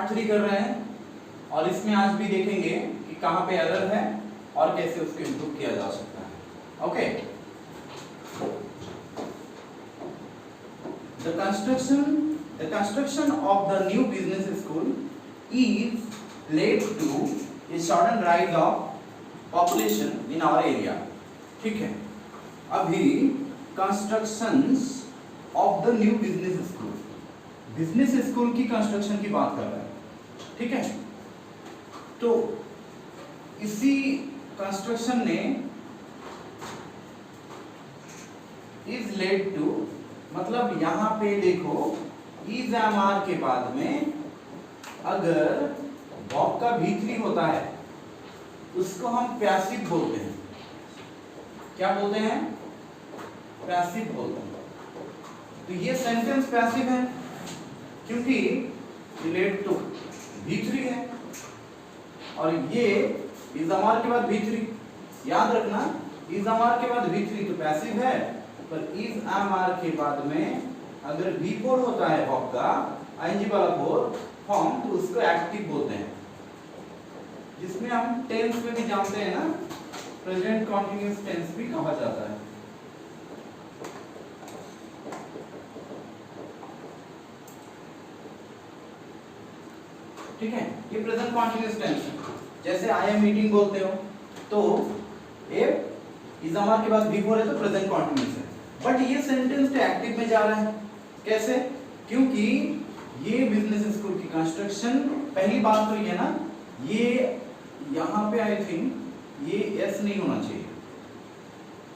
Part 3 कर रहे हैं और इसमें आज भी देखेंगे कि कहाँ पे एरर है और कैसे उसको इम्प्रूव किया जा सकता है। Okay, the construction of the new business school is led to a sudden rise of population in our area। ठीक है, अभी constructions of the new business school की कंस्ट्रक्शन की बात कर रहे हैं। ठीक है, तो इसी कंस्ट्रक्शन ने इज लेड टू, मतलब यहां पे देखो इज एम आर के बाद में अगर वर्ब का V3 होता है उसको हम पैसिव बोलते हैं। क्या बोलते हैं? पैसिव बोलते हैं। तो ये सेंटेंस पैसिव है क्योंकि रिलेट टू V3 है और ये इज अमार के बाद V3, याद रखना इज अमार के बाद V3 तो पैसिव है, पर इज अमार के बाद में अगर V4 होता है वर्ब का आईएनजी वाला फॉर्म तो उसको एक्टिव बोलते हैं, जिसमें हम टेंस में भी जानते हैं ना, प्रेजेंट कॉन्टिन्यूअस टेंस भी कहा जाता है। ठीक है, ये प्रेजेंट कॉन्टिन्यूअस टेंस है। जैसे आई एम मीटिंग बोलते हो तो इफ इज अमार के बाद V4 है तो प्रेजेंट कॉन्टिन्यूअस है, बट ये सेंटेंस तो एक्टिव में जा रहा है। कैसे? क्योंकि ये बिजनेस स्कूल की कंस्ट्रक्शन, पहली बात तो ये ना, ये यहाँ पे आई थिंक ये एस नहीं होना चाहिए,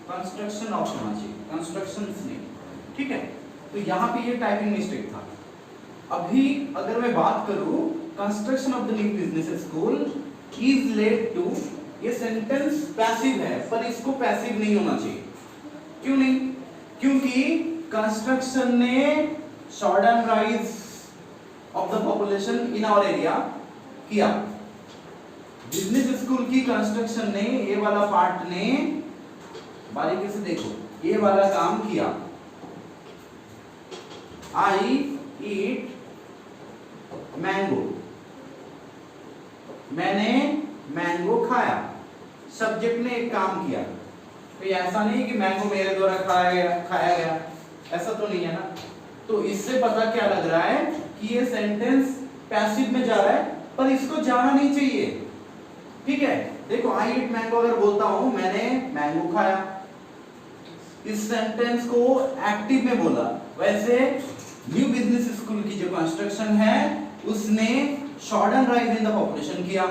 कंस्ट्रक्शन ऑफ होना चाहिए, कंस्ट्रक्शंस नहीं। ठीक है, तो यहाँ पे ये टाइपिंग मिस्टेक था। अभी अगर मैं बात करूं construction of the new business school is led to, ये सेंटेंस पैसिव है पर इसको पैसिव नहीं होना चाहिए। क्यों नहीं? क्योंकि कंस्ट्रक्शन ने sudden rise of the population in our area किया। बिजनेस स्कूल की कंस्ट्रक्शन ने, ये वाला पार्ट ने, बारीकी से देखो, ये वाला काम किया। आई ईट मैंगो, मैंने मैंगो खाया। सब्जेक्ट ने एक काम किया, तो ऐसा नहीं कि मैंगो मेरे द्वारा खाया गया, ऐसा तो नहीं है ना। तो इससे पता क्या लग रहा है कि ये सेंटेंस पैसिव में जा रहा है, पर इसको जाना नहीं चाहिए। ठीक है, देखो आई ईट मैंगो अगर बोलता हूं मैंने मैंगो खाया, इस सेंटेंस को एक्टिव में बोला। वैसे न्यू बिजनेस स्कूल की जो कंस्ट्रक्शन है उसने sudden rise in the population किया,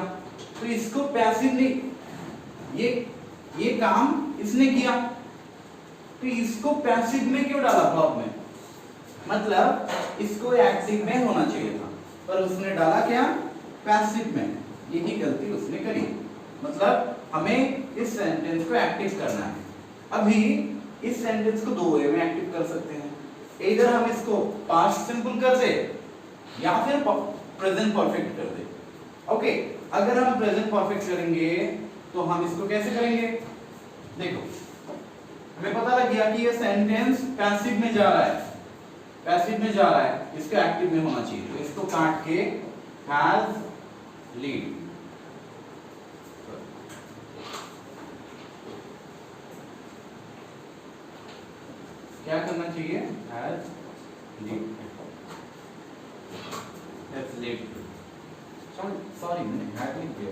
तो इसको पैसिव नहीं, ये काम इसने किया, तो इसको पैसिव में क्यों डाला वर्ब में? मतलब इसको एक्टिव में होना चाहिए था, पर उसने डाला क्या? पैसिव में। यही गलती उसने करी। मतलब हमें इस सेंटेंस को एक्टिव करना है। अभी इस सेंटेंस को दो वे में एक्टिव कर सकते हैं, इधर हम इसको पास्ट सिंपल कर दे या फिर प्रेजेंट परफेक्ट कर दे। ओके, अगर हम प्रेजेंट परफेक्ट करेंगे तो हम इसको कैसे करेंगे? देखो, हमें पता लग गया कि ये सेंटेंस पैसिव में जा रहा है, पैसिव में जा रहा है, इसको एक्टिव में होना चाहिए, तो इसको काट के हैज लीड, क्या करना चाहिए? Has lead, has lead. Sorry मैंने हैज नहीं किया,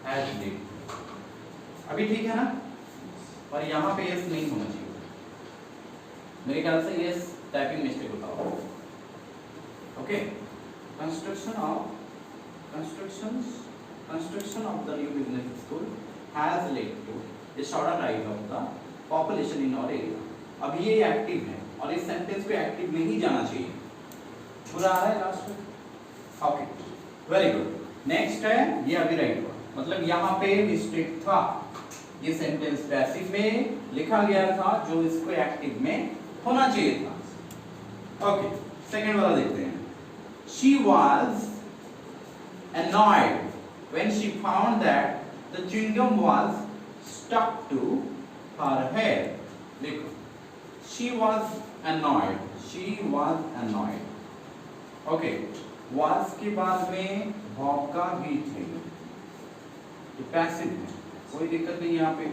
हैज लीड। अभी ठीक है ना? और यहाँ पे यस नहीं होना चाहिए, मेरे ख्याल से यस टाइपिंग मिस्टेक होता होगा। Okay, construction of the new business school has led to a sudden rise of the population in our area। अब ये एक्टिव है और इस सेंटेंस को एक्टिव में ही जाना चाहिए। पूरा आ रहा है लास्ट में? Okay, very good. नेक्स्ट है, ये अभी राइट हुआ, मतलब यहाँ पे मिस्टेक था, ये सेंटेंस पैसिव में लिखा गया था जो इसको एक्टिव में होना चाहिए था। ओके, सेकंड वाला देखते हैं। She was annoyed when she found that the chewing gum was stuck to her hair। देखो, she was annoyed, she was annoyed. Okay, was के बाद में verb का V3, तो पैसिव है, कोई दिक्कत नहीं यहाँ पे,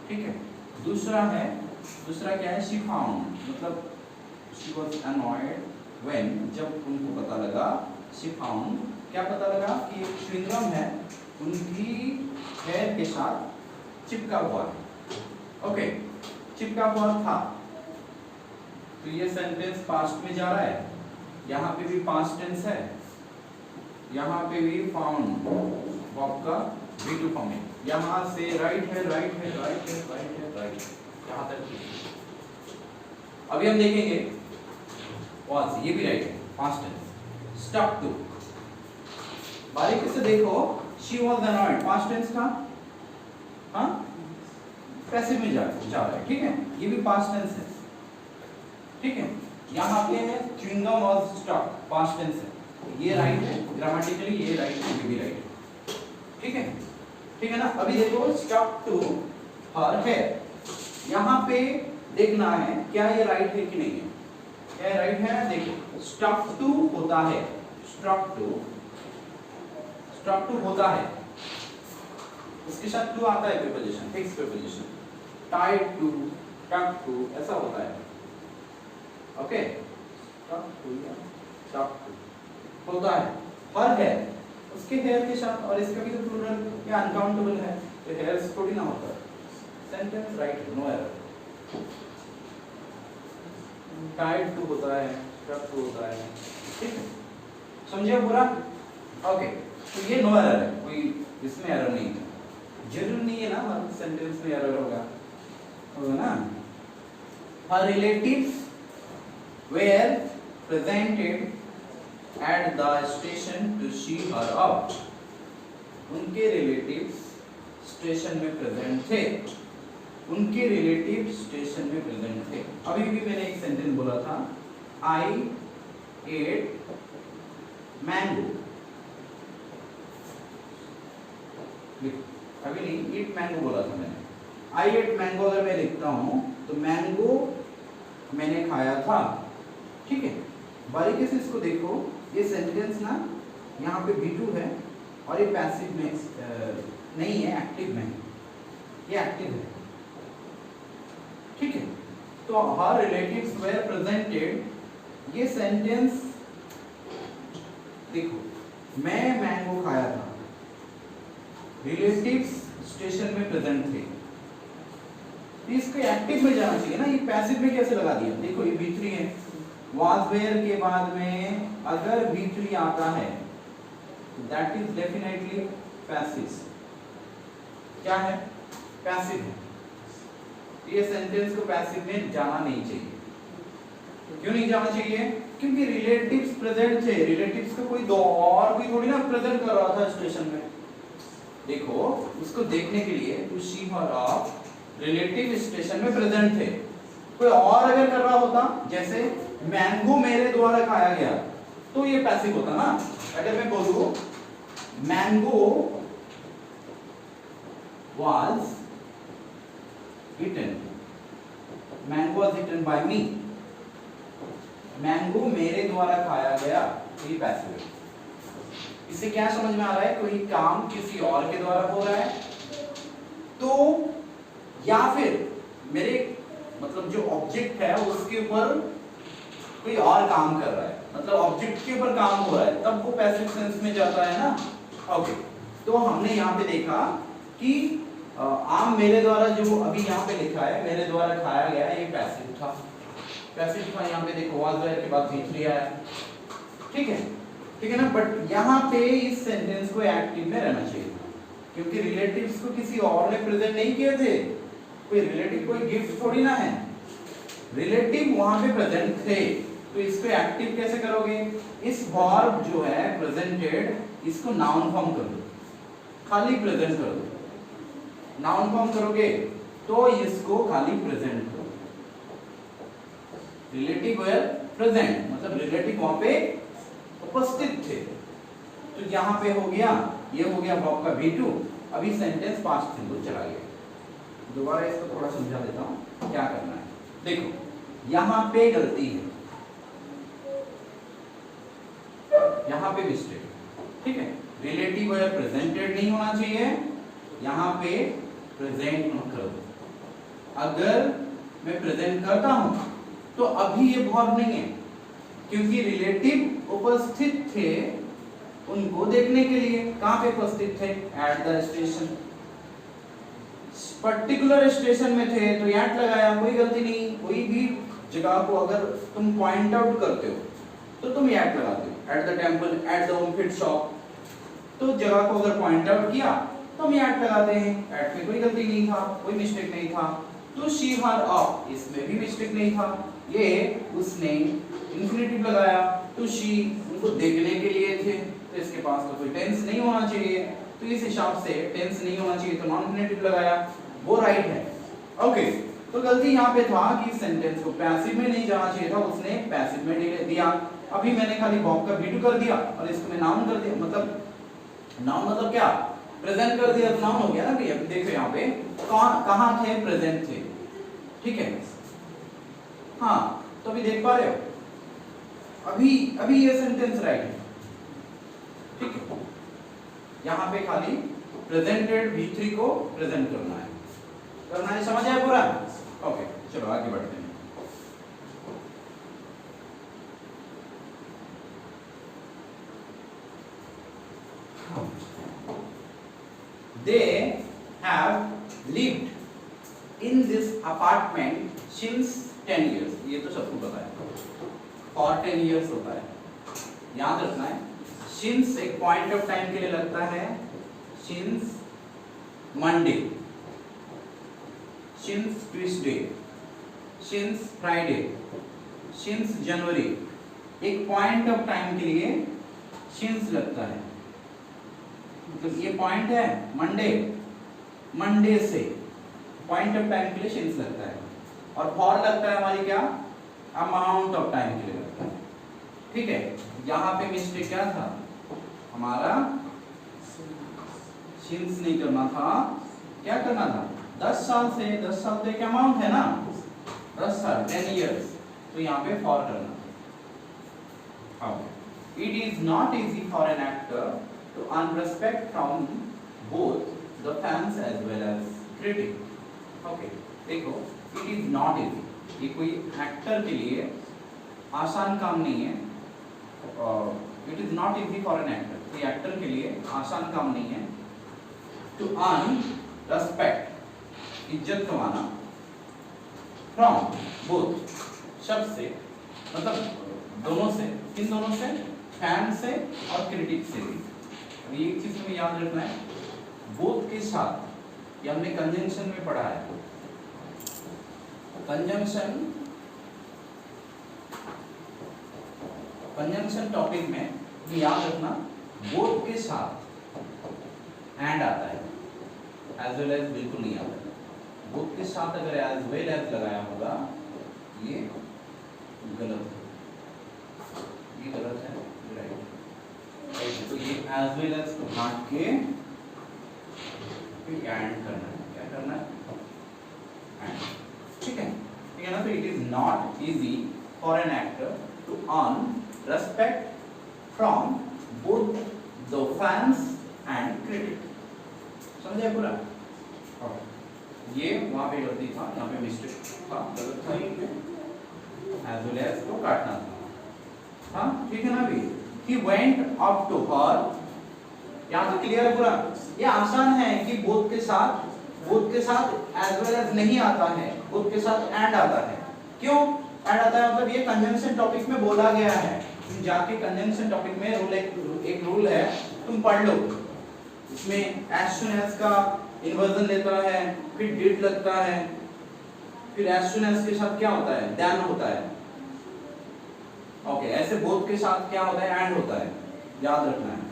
ठीक है। दूसरा क्या है, she found, मतलब she was annoyed when, जब उनको पता लगा, she found, क्या पता लगा कि एक च्युइंगम है उनकी हेयर के साथ चिपका हुआ है, ओके, चिपका हुआ था। तो ये सेंटेंस पास्ट में जा रहा है, यहाँ पे भी पास्ट टेंस है, यहाँ पे भी फाउंड वर्ब का V2 फॉर्म है, यहाँ से राइट है, यहाँ तक। अभी हम देखेंगे was, ये भी राइट है, पास्ट टेंस। स्टक टू, बारीकी से देखो, she was annoyed, past tense था, हाँ, पैसिव में जा रहा है, ठीक है, ये भी पास्ट टेंस है, ठीक है। यहाँ पे है chewing gum was stuck, past tense है, ये राइट है, ग्रामेटिकली ये राइट है, ये भी राइट है, ठीक है, ठीक है ना। अभी देखो stuck to her hair, यहाँ पे देखना है क्या ये राइट है कि नहीं है, क्या राइट है ना। देखो stuck to होता है, stuck to होता है, उसके साथ to आता है preposition, fix preposition, tied to, stuck to, ऐसा होता है, ओके, stuck to होता है। हर है उसके हेयर के साथ, और इसका भी तो प्लूरल या अनकाउंटेबल है, तो हेयर्स थोड़ी ना होता। Sentence right, no error. Tied to होता है, स्टक टू होता है, ठीक है, समझिए पूरा, ओके। तो ये नो एरर है, कोई इसमें एरर नहीं है, जरूर नहीं है ना हर सेंटेंस में एरर होगा ना। हर relatives were presented at the station to see her out, उनके रिलेटिव्स स्टेशन में प्रेजेंट थे, उनके रिलेटिव स्टेशन में प्रेजेंट थे। अभी भी मैंने एक सेंटेंस बोला था, I ate mango, अभी नहीं, eat mango बोला था मैंने, I ate mango अगर मैं लिखता हूँ तो मैंगो मैंने खाया था, ठीक है। बारीकी से इसको देखो, ये सेंटेंस ना यहाँ पे V2 है और ये पैसिव में नहीं है, एक्टिव में, ये एक्टिव है, ठीक है। तो हर रिलेटिव्स वेर प्रेजेंटेड, ये सेंटेंस देखो, मैं मैंगो खाया था, रिलेटिव्स स्टेशन में प्रेजेंट थे, इसको एक्टिव में जाना चाहिए ना, ये पैसिव में कैसे लगा दिया। देखो ये V3 है, was where के बाद में अगर V3 आता है that is definitely passive, क्या है, पैसिव है, ये सेंटेंस को पैसिव में जाना नहीं चाहिए। क्यों नहीं जाना चाहिए, क्योंकि रिलेटिव्स प्रेजेंट थे, रिलेटिव्स को कोई दो और कोई थोड़ी ना प्रेजेंट कर रहा था स्टेशन में। देखो उसको देखने के लिए to see her of relative station में प्रेजेंट थे, कोई और अगर कर रहा होता, जैसे मैंगो मेरे द्वारा खाया गया, तो ये पैसिव होता ना। अगर मैं बोलूं mango was eaten, mango was eaten by me, mango मेरे द्वारा खाया गया, ये पैसिव है। इससे क्या समझ में आ रहा है, कोई काम किसी और के द्वारा हो रहा है, तो या फिर मेरे मतलब जो ऑब्जेक्ट है उसके ऊपर कोई और काम कर रहा है, मतलब ऑब्जेक्ट के ऊपर काम हो रहा है, तब वो पैसिव सेंस में जाता है ना। ओके, तो हमने यहाँ पे देखा कि आम मेरे द्वारा, जो अभी यहाँ पे लिखा है मेरे द्वारा खाया गया, ये पैसिव था, पैसिव था। यहाँ पे देखो वाज वेयर के बाद V3 आया, ठीक है, ठीक है ना। बट यहाँ पे इस सेंटेंस को एक्टिव में रहना चाहिए था, क्योंकि रिलेटिव्स को किसी और ने प्रेजेंट नहीं किए थे, कोई रिलेटिव कोई गिफ्ट थोड़ी ना है, रिलेटिव वहां पे प्रेजेंट थे, तो इसको एक्टिव कैसे करोगे, इस वर्ब जो है प्रेजेंटेड, इसको नाउन फॉर्म कर दो, खाली प्रेजेंट कर दो। नाउन फॉर्म करोगे तो इसको खाली प्रेजेंट करो, रिलेटिव वेयर प्रेजेंट, मतलब रिलेटिव वहां पे उपस्थित थे, तो यहाँ पे हो गया, ये हो गया वर्ब का V2। अभी सेंटेंस पास्ट सिंपल चला गया। दोबारा इसको थोड़ा समझा देता हूँ क्या करना है। देखो यहां पे गलती है, यहां पे मिस्टेक, ठीक है। रिलेटिव है प्रेजेंटेड नहीं होना चाहिए, यहां पे प्रेजेंट मत कर दो। अगर मैं प्रेजेंट करता हूं तो अभी ये वर्ब नहीं है, क्योंकि रिलेटिव उपस्थित थे उनको देखने के लिए। कहां पे उपस्थित थे? At the station. Particular station में थे तो एट लगाया, कोई गलती नहीं। कोई भी जगह को अगर तुम पॉइंट आउट करते हो तो तुम एट लगाते हो। At the temple, at the home fit shop, तो जगह को अगर पॉइंट आउट किया तो हम एट लगाते हैं। एट में कोई गलती नहीं था, कोई मिस्टेक नहीं था। तो शी हर ऑफ, इसमें भी मिस्टेक नहीं था। ये उसने इंफिनिटिव लगाया, तो शी उनको देखने के लिए थे, तो इसके पास तो कोई टेंस नहीं होना चाहिए, तो इस हिसाब से टेंस नहीं होना चाहिए तो नॉन इंफिनिटिव लगाया, वो राइट है। ओके, तो गलती यहाँ पे था कि सेंटेंस को पैसिव में नहीं जाना चाहिए था, उसने पैसिव में दिया। अभी मैंने खाली बॉब का V2 कर दिया और इसको मैं नाउन कर दिया, मतलब नाउन मतलब क्या? प्रेजेंट कर दिया तो नाउन हो गया ना भैया। देखो यहाँ पे कहाँ थे? प्रेजेंट थे, ठीक है। हाँ, तो अभी देख पा रहे हो, अभी ये सेंटेंस राइट है, ठीक है। यहाँ पे खाली प्रेजेंटेड V3 को प्रेजेंट करना है, समझ आया पूरा? ओके, चलो आगे बढ़ते हैं। They have lived in this apartment since 10 years. ये तो सबको पता है, for 10 years होता है, याद रखना है। since एक पॉइंट ऑफ टाइम के लिए लगता है, since Monday, since Tuesday, since Friday, since January, एक पॉइंट ऑफ टाइम के लिए since लगता है। मतलब ये पॉइंट है मंडे से पॉइंट ऑफ टाइम के लिए since लगता है, और फॉर लगता है हमारी क्या? अमाउंट ऑफ टाइम के लिए लगता है, ठीक है। यहाँ पे मिस्टेक क्या था हमारा? since नहीं करना था, क्या करना था? 10 साल से, 10 साल तो एक अमाउंट है ना, 10 साल 10 years, तो यहाँ पे फॉर करना। It is not easy for an actor to earn respect from both the fans as well as critic. Okay, देखो, it is not easy, ये कोई एक्टर के लिए आसान काम नहीं है। It is not easy for an actor, कोई एक्टर के लिए आसान काम नहीं है to earn respect, इज्जत कमाना, from both, शब्द से, मतलब दोनों से। किन दोनों से? फैन से और क्रिटिक से भी। ये एक चीज हमें याद रखना है, बोथ के साथ, ये हमने कंजंक्शन में पढ़ा है। कंजंक्शन टॉपिक में याद रखना, बोथ के साथ एंड आता है, एज वेल एज बिल्कुल नहीं आता है। बोथ के साथ अगर एज वेल एज लगाया होगा, ये गलत है, ये गलत है, राइट। तो ये एज वेल एज को काट के फिर एंड करना है। क्या करना है? एंड, ठीक है, ठीक है ना। तो it is not easy for an actor to earn respect from both the fans and critic. समझे पूरा? ये वहां पे गलती था, यहाँ पे मिस्टेक था, गलत था, एज वेल एज को काटना था। हाँ, ठीक है ना भाई। He went up to her, यहाँ तो क्लियर है पूरा। ये आसान है कि बोथ के साथ एज वेल एज नहीं आता है, बोथ के साथ एंड आता है। क्यों एंड आता है? मतलब ये कंजंक्शन टॉपिक में बोला गया है। तुम जाके कंजंक्शन टॉपिक में एक रूल है, तुम पढ़ लो। इसमें एज सून एज का इन्वर्जन लेता है, फिर डिड लगता है, फिर एज सून एज के साथ क्या होता है? देन होता है। ओके, ऐसे बोथ के साथ क्या होता है? एंड होता है, याद रखना है।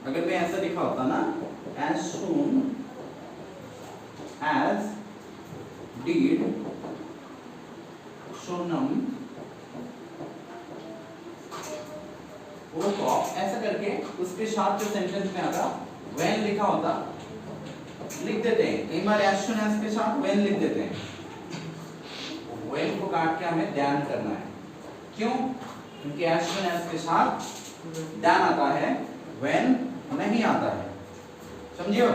अगर मैं ऐसा लिखा होता ना, as soon as did Sonam woke up, ऐसा करके उसके साथ जो सेंटेंस में आता when लिखा होता, लिख देते हैं। कई बार as soon as के साथ when लिख देते हैं, when को काट के हमें ध्यान करना है। क्यों? क्योंकि एस वन एस के साथ ध्यान आता है, व्हेन नहीं आता है। समझियो?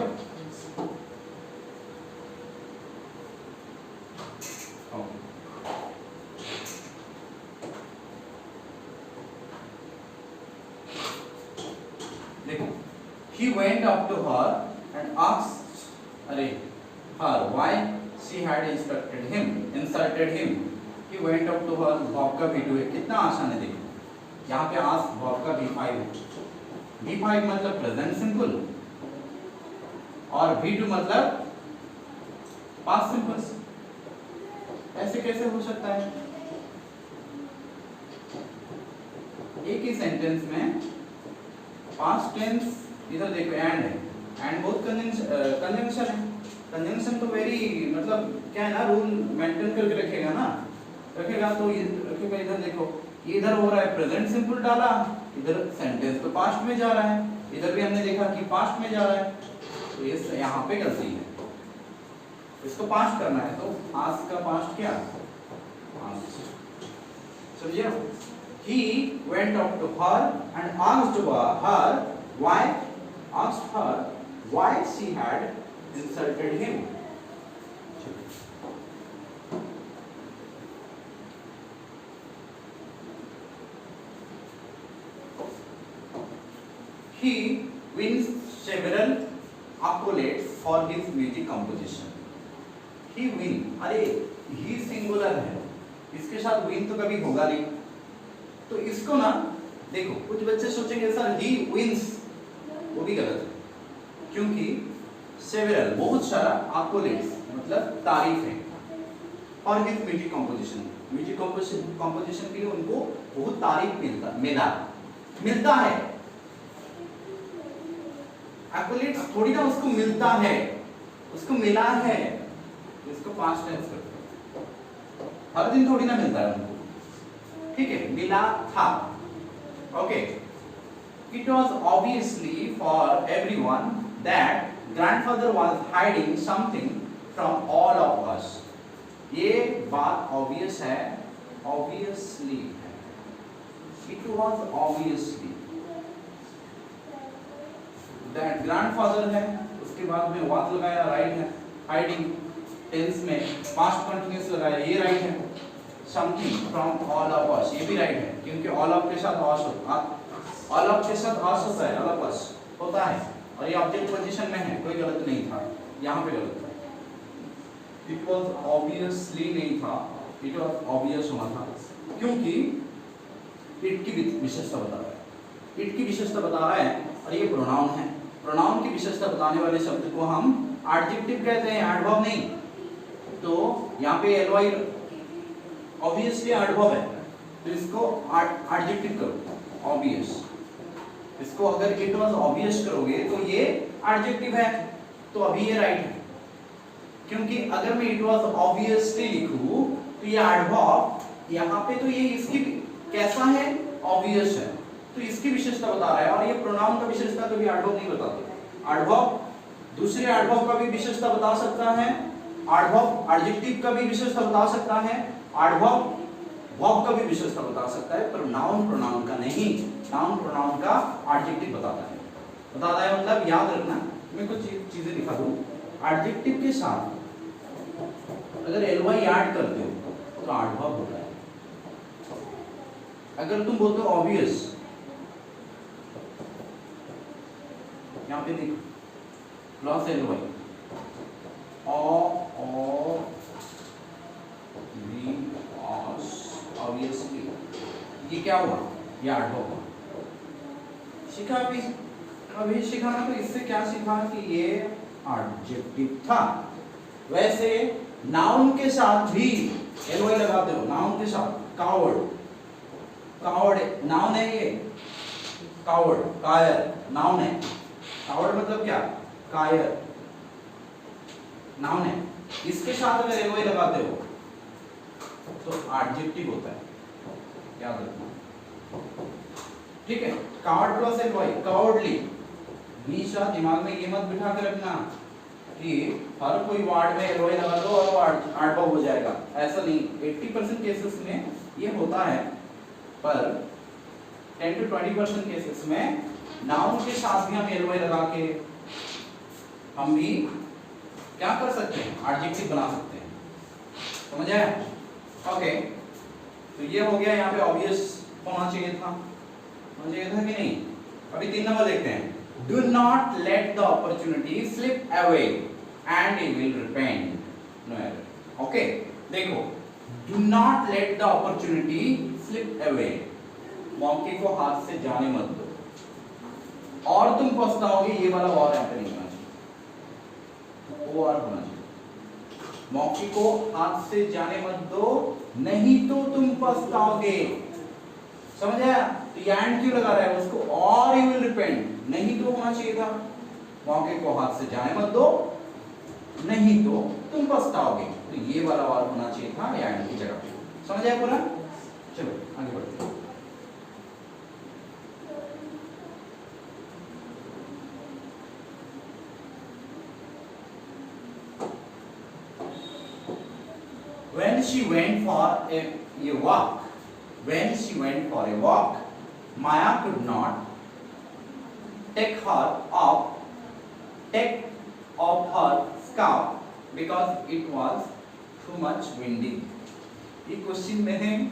देखो, he went up to her and asked her why she had instructed him, insulted him. He went up to her, verb का V2 है, कितना आसान है देखो। यहाँ पे ask verb का V5 है, V5 मतलब प्रेजेंट सिंपल और V2 मतलब पास्ट सिंपल। ऐसे कैसे हो सकता है? एक ही सेंटेंस में पास्ट टेंस, इधर देखो एंड है, एंड बहुत कंजंक्शन है। कंजंक्शन तो वेरी मतलब क्या है ना, रूल मेंटेन करके रखेगा ना, रखेगा तो रखेगा। इधर देखो, इधर हो रहा है प्रेजेंट सिंपल डाला, इधर सेंटेंस तो पास्ट में जा रहा है, इधर भी हमने देखा कि पास्ट में जा रहा है, तो ये यहाँ पे गलती है। इसको पास्ट करना है तो आस्क का पास्ट क्या? समझिए? He went up to her and asked her why she had insulted him. He wins several accolades for his music composition. He win, अरे he सिंगुलर है, इसके साथ win तो कभी होगा नहीं। तो इसको ना देखो, कुछ बच्चे सोचेंगे सर he wins, वो भी गलत है, क्योंकि several बहुत सारा accolades मतलब तारीफ है, और his music composition के लिए उनको बहुत तारीफ मिलता है। accolades थोड़ी ना उसको मिलता है, उसको मिला है, इसको पास्ट टेंस करते हैं, हर दिन थोड़ी ना मिलता है उनको, ठीक है? मिला था, okay. It was obviously for everyone that grandfather was hiding something from all of us. ये बात obvious है, obviously है, it was obviously that grandfather है, उसके बाद में was लगाया, right है, hiding टेंस में पास्ट कंटिन्यूअस लगाया, ये राइट है। Something from all of us, ये भी राइट है, क्योंकि ऑल ऑफ के साथ अस होता है, ऑल ऑफ के साथ अस होता है, ऑल ऑफ अस होता है, और ये ऑब्जेक्ट पोजीशन में है, कोई गलत नहीं था, यहाँ पे गलत था। इट वाज ऑब्वियसली नहीं था, इट वाज ऑब्वियस होना था, क्योंकि इट की विशेषता बता रहा है, इट की विशेषता बता रहा है, और ये प्रोनाउन है। प्रोनाउन की विशेषता बताने वाले शब्द को हम एडजेक्टिव कहते हैं, एडवर्ब नहीं। तो यहाँ पे एलवाई ऑब्वियसली एडवर्ब है, तो इसको एडजेक्टिव करो, ऑब्वियस। इसको अगर इट वाज ऑब्वियस करोगे तो ये एडजेक्टिव है, तो अभी ये राइट है, क्योंकि अगर मैं इट वाज ऑब्वियसली लिखूं तो ये एडवर्ब यहाँ पे, तो ये इसकी कैसा है? ऑब्वियस है, तो इसकी विशेषता बता रहा है, और ये प्रोनाउन का विशेषता कभी एडवर्ब नहीं बताते। एडवर्ब दूसरे एडवर्ब का भी विशेषता बता सकता है, एडवर्ब एडजेक्टिव का भी विशेषता बता सकता है, एडवर्ब वर्ब का भी विशेषता बता सकता है, पर नाउन प्रोनाउन का नहीं। नाउन प्रोनाउन का एडजेक्टिव बताता है मतलब याद रखना। मैं कुछ चीजें दिखा दूं। एडजेक्टिव के साथ अगर एलवाई ऐड करते हो तो एडवर्ब होता है। अगर तुम बोलते हो ऑब्वियस, यहाँ पे देखो प्लस एलवाई, ऑब्वियसली, ये क्या हुआ? ये एडवर्ब हुआ। सीखा अभी सीखा तो इससे क्या सीखा कि ये एडजेक्टिव था। वैसे नाउन के साथ भी एलवाई लगाते हो, नाउन के साथ कावर्ड, कावर्ड नाउन है, ये कावर्ड कायर नाउन है। कावर्ड मतलब क्या? कायर नाउन है। इसके साथ अगर एलवाई लगाते हो तो एडजेक्टिव होता है, याद रखना, ठीक है। कावर्ड प्लस एलवाई, कावर्डली, हमेशा दिमाग में ये मत बिठा के रखना कि हर कोई वार्ड में एलओआई लगा दो और वो आर्टबॉ हो जाएगा, ऐसा नहीं। 80% केसेस में ये होता है, पर 10 to 20% केसेस में नाउन के साथ भी हम एलओआई लगा के हम भी क्या कर सकते हैं, एडजेक्टिव बना सकते हैं। समझ आया? ओके, तो ये हो गया, यहाँ पे ऑब्वियस होना चाहिए था, होना चाहिए था कि नहीं? अभी 3 नंबर देखते हैं। Do not let the opportunity slip away and you will repent. No error. Okay, देखो, do not let the opportunity slip away. मौके को हाथ से जाने मत दो और तुम पछताओगे, ये वाला और यहाँ पे नहीं होना चाहिए, वो और होना चाहिए। मौके को हाथ से जाने मत दो, नहीं तो तुम पछताओगे। समझ आया? तो एंड क्यों लगा रहा है उसको, और यू विल रिपेंट, नहीं तो होना चाहिए था मौके को हाथ से जाने मत दो, नहीं तो तुम पछताओगे, तो ये वाला वार होना चाहिए था एंड की जगह। समझ आया पूरा? चलो आगे बढ़ते हैं। When she went for a walk, when she went for a walk, Maya could not take off her scarf because it was too much windy. ये क्वेश्चन में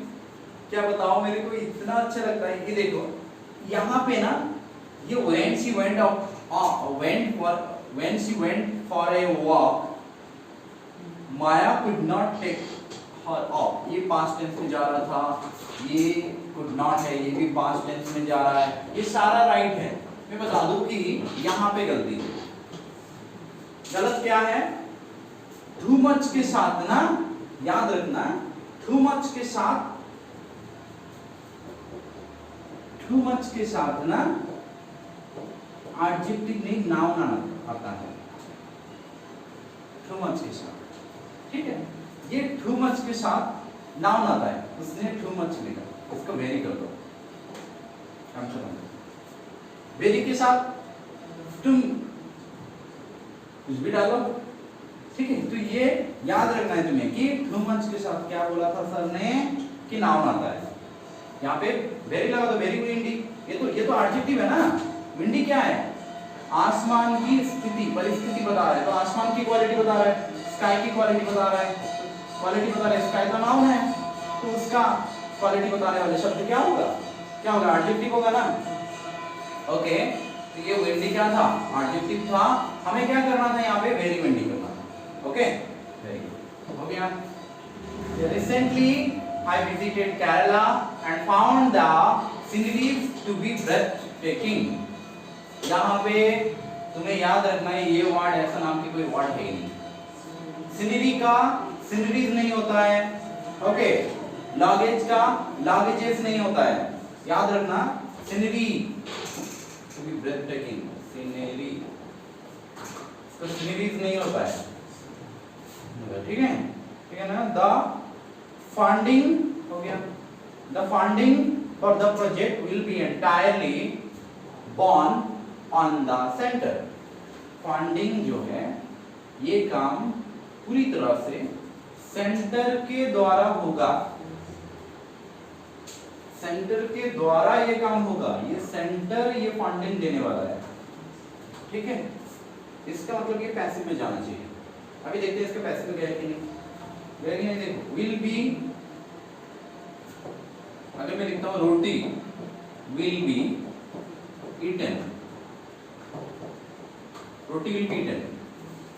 क्या बताओ, मेरे को इतना अच्छा लगता है कि देखो यहाँ पे ना, ये when she went for a walk, Maya could not take her off, ये past tense में जा रहा था, ये could not है, ये भी past tense में जा रहा है, ये सारा राइट है। मैं बता दूं कि यहाँ पे गलती है। गलत क्या है? too much के साथ ना, याद रखना, too much के साथ ना एडजेक्टिव नहीं नाउन आता है, too much के साथ, ठीक है? ये too much के साथ नाउन आता है, उसने too much लिखा, इसको वेरी कर दो, वेरी के साथ तुम कुछ भी डालो, ठीक है? तो ये याद रखना है तुम्हें कि too much के साथ क्या बोला था सर ने कि नाउन आता है। यहाँ पे वेरी लगा दो, वेरी विंडी, ये तो एडजेक्टिव है ना। विंडी क्या है? आसमान की स्थिति, परिस्थिति बता रहा है, तो आसमान की क्वालिटी बता रहा है, स्काई की क्वालिटी बता रहा है, क्वालिटी बता रहा है, स्काई का नाउन है, तो उसका क्वालिटी बताने वाले शब्द क्या होगा? क्या होगा? एडजेक्टिव होगा ना। ओके, तो ये विंडी क्या था? एडजेक्टिव था। हमें क्या करना था यहाँ पे? वेरी विंडी करना था। ओके, वेरी गुड, हो गया। Recently I visited Kerala and found the sceneries to be breathtaking. यहाँ पे तुम्हें याद रखना है, ये वर्ड ऐसा नाम की कोई वर्ड है ही नहीं। सीनरी का सीनरीज नहीं होता है, ओके। लगेज का लगेजेस नहीं होता है, याद रखना। Scenery to be breathtaking, scenery तो सीनरीज नहीं होता है, ठीक है? ठीक है ना? द फंडिंग हो गया, the funding for the project will be entirely borne on the center. Funding जो है ये काम पूरी तरह से सेंटर के द्वारा होगा, सेंटर के द्वारा ये काम होगा। ये सेंटर ये फंडिंग देने वाला है, ठीक है? इसका मतलब ये पैसिव में जाना चाहिए। अभी देखते हैं इसका पैसिव में गया कि नहीं, गया कि नहीं। देखो विल बी, अगर मैं लिखता हूं roti will be eaten, roti will be eaten,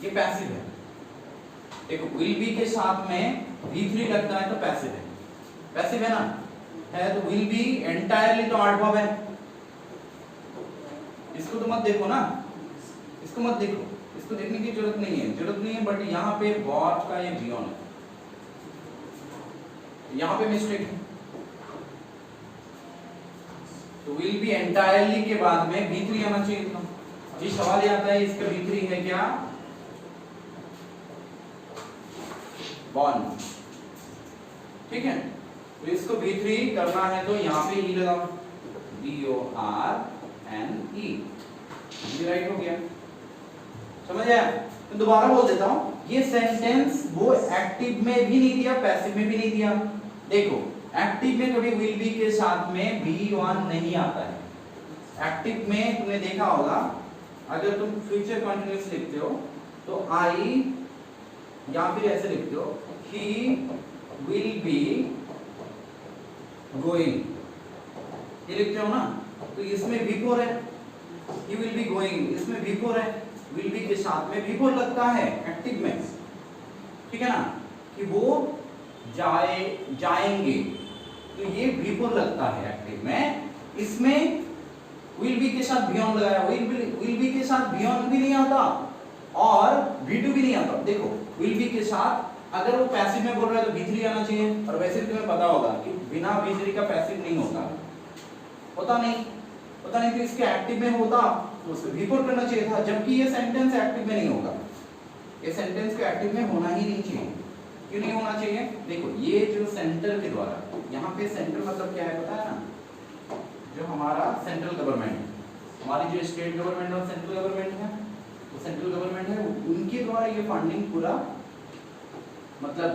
ये पैसिव है। देखो विल बी के साथ में V3 लगता है तो पैसिव है, पैसिव है ना, है तो विल बी एंटायरली तो एडवर्ब है। इसको तो मत देखो ना, इसको मत देखो, इसको देखने की जरूरत नहीं है, बट यहाँ पे वॉट का ये बियॉन्ड है, यहाँ पे मिस्टेक है। तो विल बी एंटायरली के बाद में V3 आना चाहिए था। अभी सवाल ये आता है इसका V3 है क्या? बॉर्न, ठीक है? तो इसको V3 करना है तो यहाँ पे E लगाओ, BORNE, ये राइट हो गया। समझ आया? तो दोबारा बोल देता हूं, ये सेंटेंस वो एक्टिव में भी नहीं दिया, पैसिव में भी नहीं दिया। देखो एक्टिव में कभी विल बी के साथ में बी वन नहीं आता है। एक्टिव में तुमने देखा होगा, अगर तुम फ्यूचर कंटिन्यूअस लिखते हो तो आई या फिर ऐसे लिखते हो, ही विल बी गोइंग, ये लिखते हो ना, तो इसमें V4 है, he will be going, इसमें V4 है, will be के साथ में V4 लगता है एक्टिव में, ठीक है ना, कि वो जाएंगे, तो ये V4 लगता है एक्टिव में। इसमें will be के साथ beyond लगाया, will be के साथ beyond भी नहीं आता और V2 भी नहीं आता। देखो will be के साथ अगर वो पैसिव में बोल रहा है तो V3 आना चाहिए, और वैसे भी तुम्हें पता होगा कि बिना V3 का पैसिव नहीं होता नहीं, तो इसके एक्टिव में होता तो उसको V4 करना चाहिए था, जबकि ये सेंटेंस एक्टिव में नहीं होगा। ये सेंटेंस को एक्टिव में होना ही नहीं चाहिए। क्यों नहीं होना चाहिए? देखो ये जो सेंटर के द्वारा, यहाँ पे सेंटर मतलब क्या है पता है ना, जो हमारा सेंट्रल गवर्नमेंट, हमारी जो स्टेट गवर्नमेंट और सेंट्रल गवर्नमेंट है, वो सेंट्रल गवर्नमेंट है, उनके द्वारा ये फंडिंग पूरा मतलब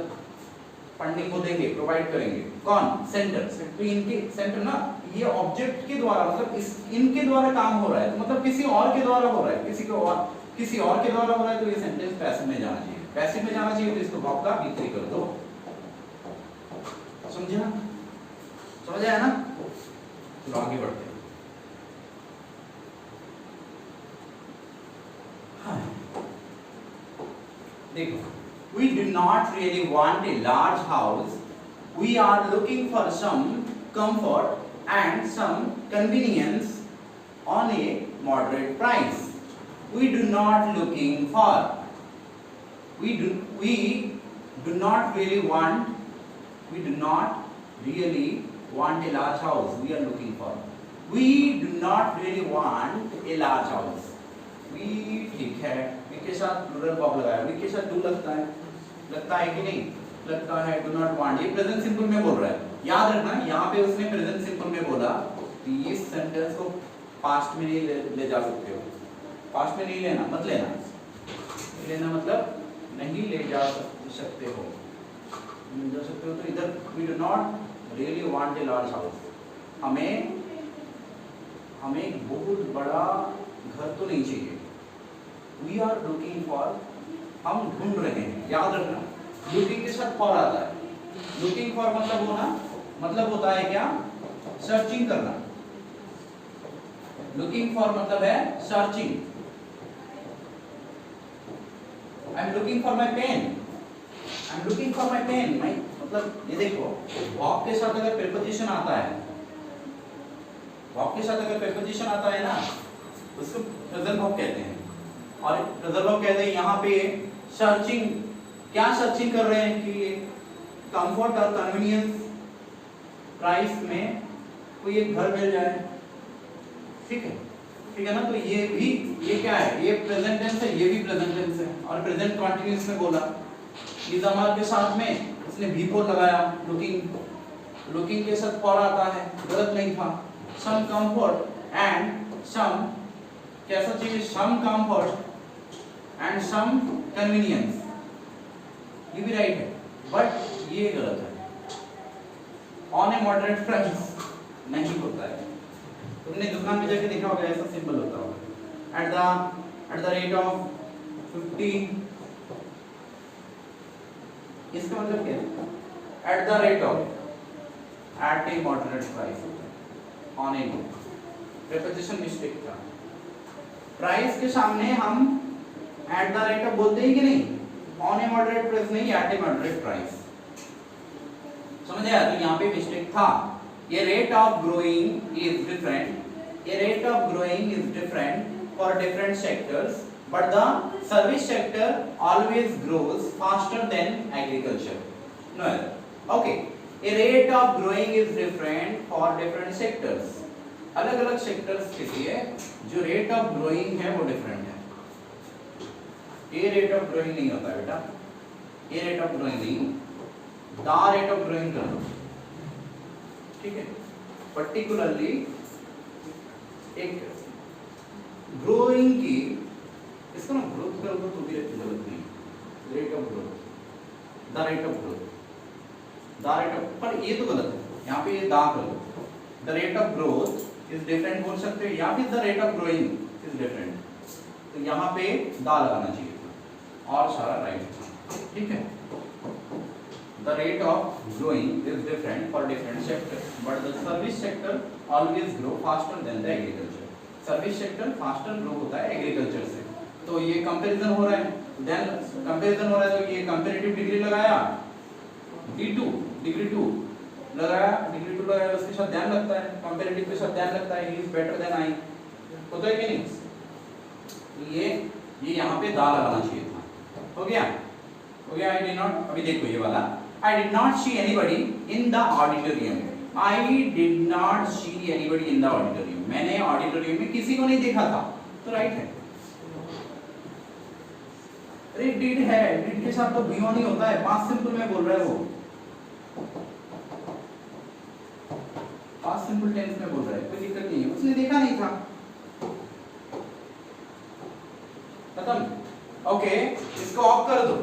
फंडिंग को देंगे, प्रोवाइड करेंगे। कौन? सेंटर। तो इनके सेंटर ना, ये ऑब्जेक्ट के द्वारा मतलब इनके द्वारा काम हो रहा है, तो मतलब किसी और के द्वारा हो रहा है, किसी और के द्वारा हो रहा है, तो ये सेंटेंस पैसिव में जाना चाहिए। पैसिव में जाना चाहिए तो इसको वर्ब का V3 कर दो। समझे ना? समझ आया ना? तो आगे बढ़ते हैं। देखो, we do not really want a large house. We are looking for some comfort and some convenience on a moderate price. We do not looking for. We do not really want. We do not really want a large house. We are looking for. We do not really want a large house. We ठीक है, we के साथ plural verb लगाया, we के साथ do लगता है कि नहीं? लगता है। do not want, ये प्रेजेंट सिंपल में बोल रहा है। याद रखना, यहाँ पे उसने प्रेजेंट सिंपल में बोला कि इस सेंटेंस को पास्ट में नहीं ले जा सकते हो। पास्ट में नहीं लेना, मत लेना। लेना मतलब नहीं ले जा सकते हो, तो इधर we do not really want a large house. हमें एक बहुत बड़ा घर तो नहीं चाहिए। We are looking for, हम ढूंढ रहे हैं। याद रखना, looking के साथ for आता है। looking for मतलब होना, मतलब होता है क्या? सर्चिंग करना। looking for मतलब है searching. I'm looking for my pen. I'm looking for my pen. मतलब ये देखो, verb के साथ अगर preposition आता है, verb के साथ अगर preposition आता है ना, उसको प्रेजेंट वर्ब कहते हैं। और प्रेजेंट वर्ब कहते हैं यहाँ पे सर्चिंग। क्या सर्चिंग कर रहे हैं कि कंफर्ट और कन्वीनियंस प्राइस में कोई एक घर मिल जाए। ठीक है ना? तो ये क्या है? ये प्रेजेंट टेंस है, ये भी प्रेजेंट टेंस है, और प्रेजेंट कंटीन्यूअस में बोला। इज़ामार के साथ में उसने V4 लगाया। लुकिंग के साथ फॉर आता है, गलत नहीं था। सम कंफर्ट एंड सम, कैसा चाहिए? Some comfort and some convenience, ये भी राइट है, बट ये गलत है। ऑन ए मॉडरेट प्राइस नहीं होता है। तुमने दुकान में जाके देखा होगा, ऐसा सिंबल होता होगा। एट द रेट ऑफ 50, इसका मतलब क्या है? At the rate of, at a moderate price, on a, preposition mistake था। प्राइस के सामने हम एट द रेट ऑफ बोलते हैं कि नहीं? ऑन ए मॉडरेट प्राइस नहीं, एट ए मॉडरेट प्राइस। समझ आया? तो यहाँ पे मिस्टेक था। ये rate of growing is different, ये rate of growing is different for different sectors, but the service sector always grows faster than agriculture. No, okay. A rate of growing is different for different sectors. अलग-अलग sectors के लिए जो rate of growing है वो different है। ये rate of growing नहीं होता बेटा, ये रेट ऑफ ग्रोइंग नहीं, द रेट ऑफ ग्रोइंग कर दो। ठीक है? पर्टिकुलरली एक ग्रोइंग की इसको ना ग्रोथ करोगे तो भी गलत नहीं, rate of growth, the rate of growth, the rate of, पर ये तो गलत है, यहाँ पे ये दा करो, the rate of growth is different बोल सकते हो, या फिर the rate of growing is different, तो यहाँ पे दा लगाना चाहिए था और सारा राइट था, ठीक है। The rate of growing is different for different sectors, but the service sector always grow faster than the agriculture. Service sector faster grow होता है agriculture से, तो ये comparison हो रहा है, then comparison हो रहा है तो ये comparative degree लगाया, D2 degree 2 लगाया, degree 2 लगाया, उसके साथ ध्यान लगता है, comparative के साथ ध्यान लगता है, he is better than I, होता है कि नहीं? ये यहाँ पे दा लगाना चाहिए था, हो गया? हो गया? I did not, अभी देखो ये वाला, I did not see anybody in the auditorium. I did not see anybody in the auditorium. मैंने ऑडिटोरियम में किसी को नहीं देखा था, तो राइट है। अरे डिड है, डिड के साथ तो भी नहीं होता है, पास्ट सिंपल में बोल रहा है वो, पास्ट सिंपल टेंस में बोल रहा है, कोई दिक्कत नहीं है, उसने देखा नहीं था, खत्म। ओके, इसको ऑफ कर दो।